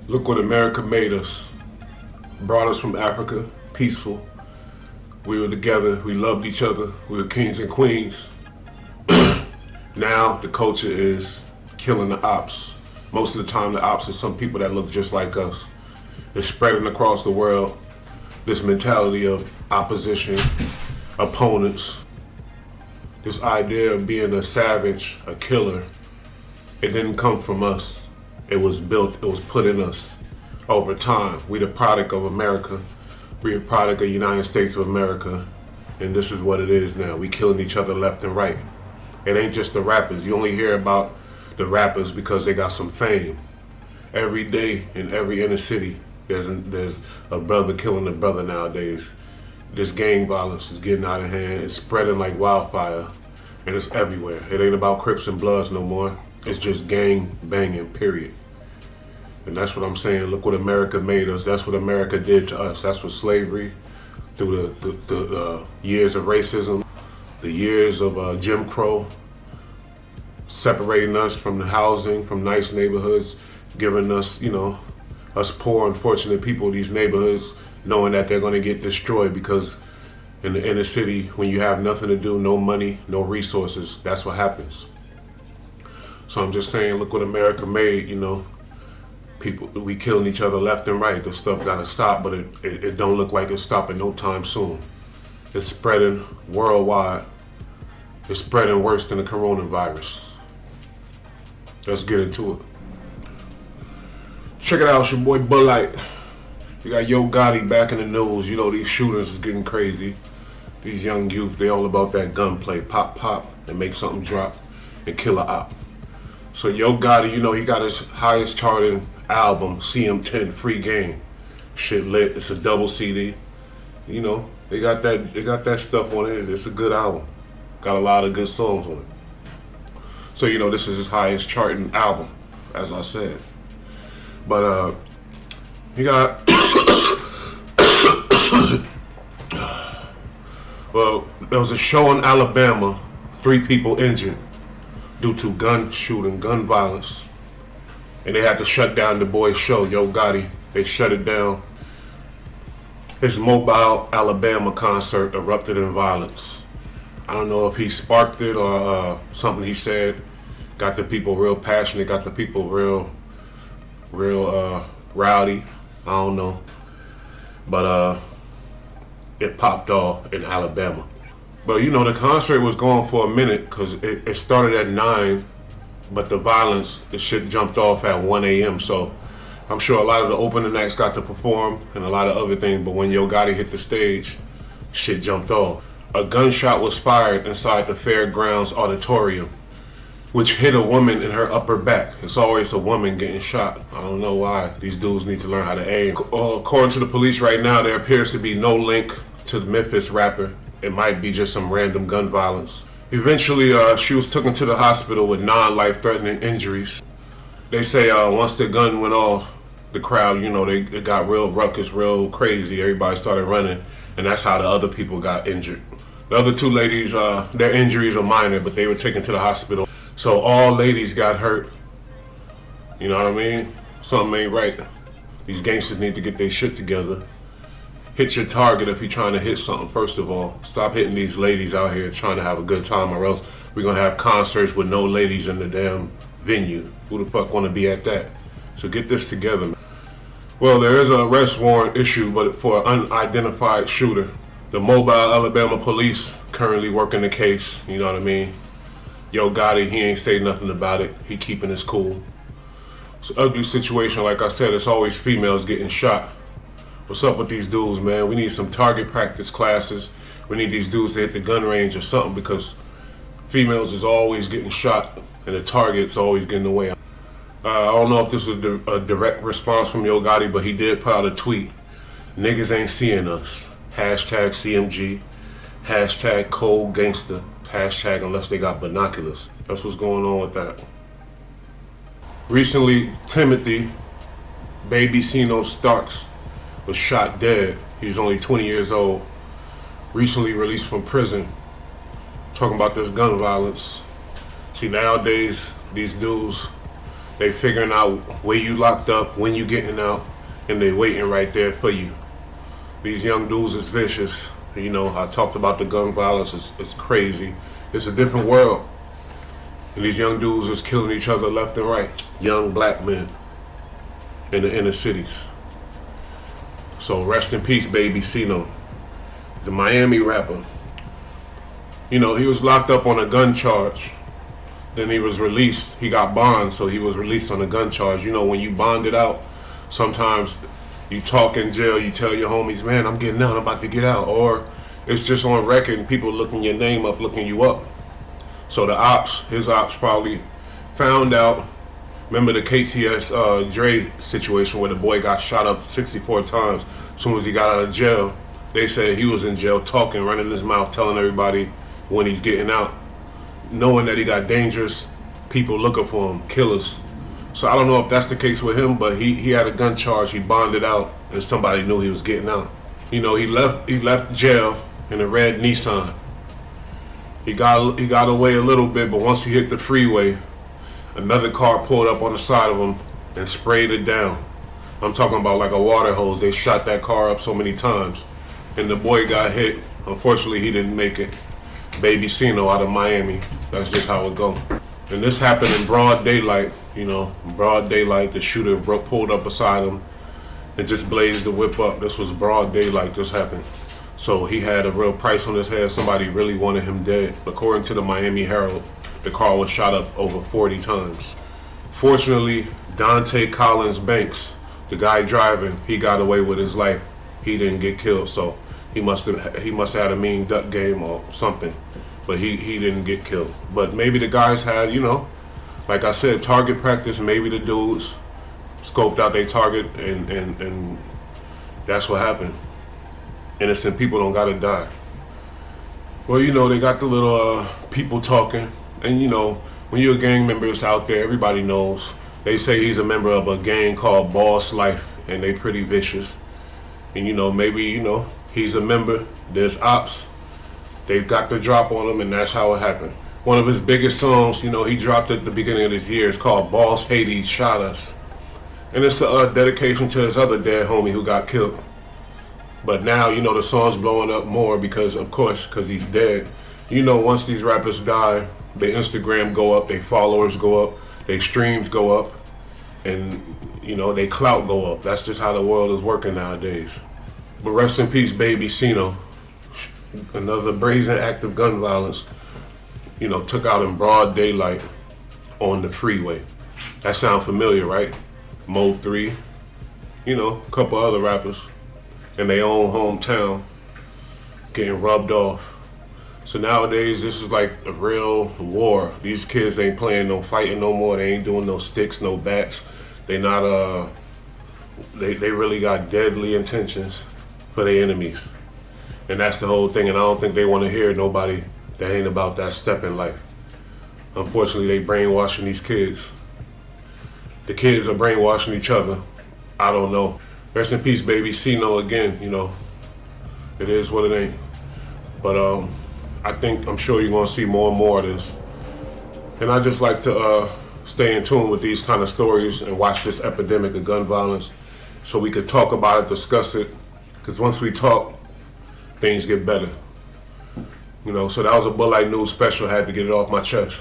Look what America made us. Brought us from Africa, peaceful. We were together, we loved each other, we were kings and queens. Now the culture is killing the ops. Most of the time the ops are some people that look just like us. It's spreading across the world, this mentality of opposition, opponents, this idea of being a savage, a killer. It didn't come from us. It was built, it was put in us over time. We the product of America. We a product of the United States of America. And this is what it is now. We killing each other left and right. It ain't just the rappers. You only hear about the rappers because they got some fame. Every day in every inner city, there's a brother killing a brother nowadays. This gang violence is getting out of hand. It's spreading like wildfire, and it's everywhere. It ain't about Crips and Bloods no more. It's just gang banging, period. And that's what I'm saying. Look what America made us. That's what America did to us. That's what slavery, through the years of racism, the years of Jim Crow, separating us from the housing, from nice neighborhoods, giving us, us poor, unfortunate people, these neighborhoods, knowing that they're going to get destroyed because in the inner city, when you have nothing to do, no money, no resources, that's what happens. So I'm just saying, look what America made, People, we killing each other left and right. This stuff gotta stop, but it don't look like it's stopping no time soon. It's spreading worldwide. It's spreading worse than the coronavirus. Let's get into it. Check it out, it's your boy Bud Light. You got Yo Gotti back in the news. These shooters is getting crazy. These young youth, they all about that gunplay. Pop, pop, and make something drop and kill a op. So Yo Gotti, he got his highest charting album, CM10, Free Game. Shit lit. It's a double CD. They got that stuff on it. It's a good album. Got a lot of good songs on it. So this is his highest charting album, as I said. But he got well, there was a show in Alabama, 3 people injured due to gun shooting, gun violence. And they had to shut down the boy's show, Yo Gotti. They shut it down. His Mobile, Alabama concert erupted in violence. I don't know if he sparked it or something he said got the people real passionate, got the people real rowdy. I don't know. But it popped off in Alabama. But the concert was going for a minute because it started at 9. But the violence, the shit jumped off at 1 a.m. So I'm sure a lot of the opening acts got to perform and a lot of other things. But when Yo Gotti hit the stage, shit jumped off. A gunshot was fired inside the Fairgrounds Auditorium, which hit a woman in her upper back. It's always a woman getting shot. I don't know why. These dudes need to learn how to aim. According to the police right now, there appears to be no link to the Memphis rapper. It might be just some random gun violence. Eventually, she was taken to the hospital with non-life-threatening injuries. They say once the gun went off, the crowd, it got real ruckus, real crazy. Everybody started running, and that's how the other people got injured. The other 2 ladies, their injuries are minor, but they were taken to the hospital. So all ladies got hurt. You know what I mean? Something ain't right. These gangsters need to get their shit together. Hit your target if you're trying to hit something, first of all. Stop hitting these ladies out here trying to have a good time, or else we're going to have concerts with no ladies in the damn venue. Who the fuck want to be at that? So get this together. Well, there is an arrest warrant issued, but for an unidentified shooter. The Mobile, Alabama police currently working the case, you know what I mean? Yo Gotti, he ain't say nothing about it. He keeping his cool. It's an ugly situation, like I said, it's always females getting shot. What's up with these dudes, man? We need some target practice classes. We need these dudes to hit the gun range or something, because females is always getting shot and the target's always getting away. I don't know if this was a direct response from Yo Gotti, but he did put out a tweet. Niggas ain't seeing us. Hashtag CMG. Hashtag cold gangster. Hashtag unless they got binoculars. That's what's going on with that. Recently, Timothy, baby Cino Starks, was shot dead. He's only 20 years old. Recently released from prison. Talking about this gun violence. See, nowadays, these dudes, They figuring out where you locked up, when you getting out, and they waiting right there for you. These young dudes is vicious. You know, I talked about the gun violence. It's crazy. It's a different world. And these young dudes is killing each other left and right. Young black men in the inner cities. So rest in peace, baby Cino. He's a Miami rapper. You know, he was locked up on a gun charge. Then he was released. He got bond, so he was released on a gun charge. You know, when you bonded out, sometimes you talk in jail, you tell your homies, man, I'm getting out, I'm about to get out. Or it's just on record and people looking your name up, looking you up. So the ops, his ops probably found out. Remember the KTS Dre situation where the boy got shot up 64 times as soon as he got out of jail. They said he was in jail talking, running his mouth, telling everybody when he's getting out, knowing that he got dangerous people looking for him, killers. So I don't know if that's the case with him, but he had a gun charge, he bonded out, and somebody knew he was getting out. You know, he left jail in a red Nissan. He got away a little bit, but once he hit the freeway, another car pulled up on the side of him and sprayed it down. I'm talking about like a water hose. They shot that car up so many times. And the boy got hit. Unfortunately, he didn't make it. Baby Cino out of Miami. That's just how it go. And this happened in broad daylight, you know, broad daylight. The shooter pulled up beside him and just blazed the whip up. This was broad daylight, this happened. So he had a real price on his head. Somebody really wanted him dead. According to the Miami Herald, the car was shot up over 40 times. Fortunately, Dante Collins Banks, the guy driving, he got away with his life. He didn't get killed, so he must have had a mean duck game or something. But he didn't get killed. But maybe the guys had, you know, like I said, target practice. Maybe the dudes scoped out their target and that's what happened. Innocent people don't gotta die. Well, you know, they got the little people talking. And you know, when you're a gang member, it's out there, everybody knows. They say he's a member of a gang called Boss Life, and they pretty vicious. And you know, maybe, you know, he's a member, there's ops, they've got the drop on him, and that's how it happened. One of his biggest songs, you know, he dropped at the beginning of this year, it's called Boss Hades Shot Us. And it's a dedication to his other dead homie who got killed. But now, you know, the song's blowing up more because, of course, because he's dead. You know, once these rappers die, their Instagram go up, their followers go up, their streams go up, and, you know, their clout go up. That's just how the world is working nowadays. But rest in peace, baby Cino. Another brazen act of gun violence, you know, took out in broad daylight on the freeway. That sound familiar, right? Mo 3, you know, a couple other rappers in their own hometown getting rubbed off. So nowadays, this is like a real war. These kids ain't playing no fighting no more. They ain't doing no sticks, no bats. They not, they really got deadly intentions for their enemies. And that's the whole thing, and I don't think they want to hear nobody that ain't about that step in life. Unfortunately, they brainwashing these kids. The kids are brainwashing each other. I don't know. Rest in peace, baby Cino again, you know. It is what it ain't. But I'm sure you're gonna see more and more of this. And I just like to stay in tune with these kind of stories and watch this epidemic of gun violence so we could talk about it, discuss it. Because once we talk, things get better. You know, so that was a Bull Light News special. I had to get it off my chest.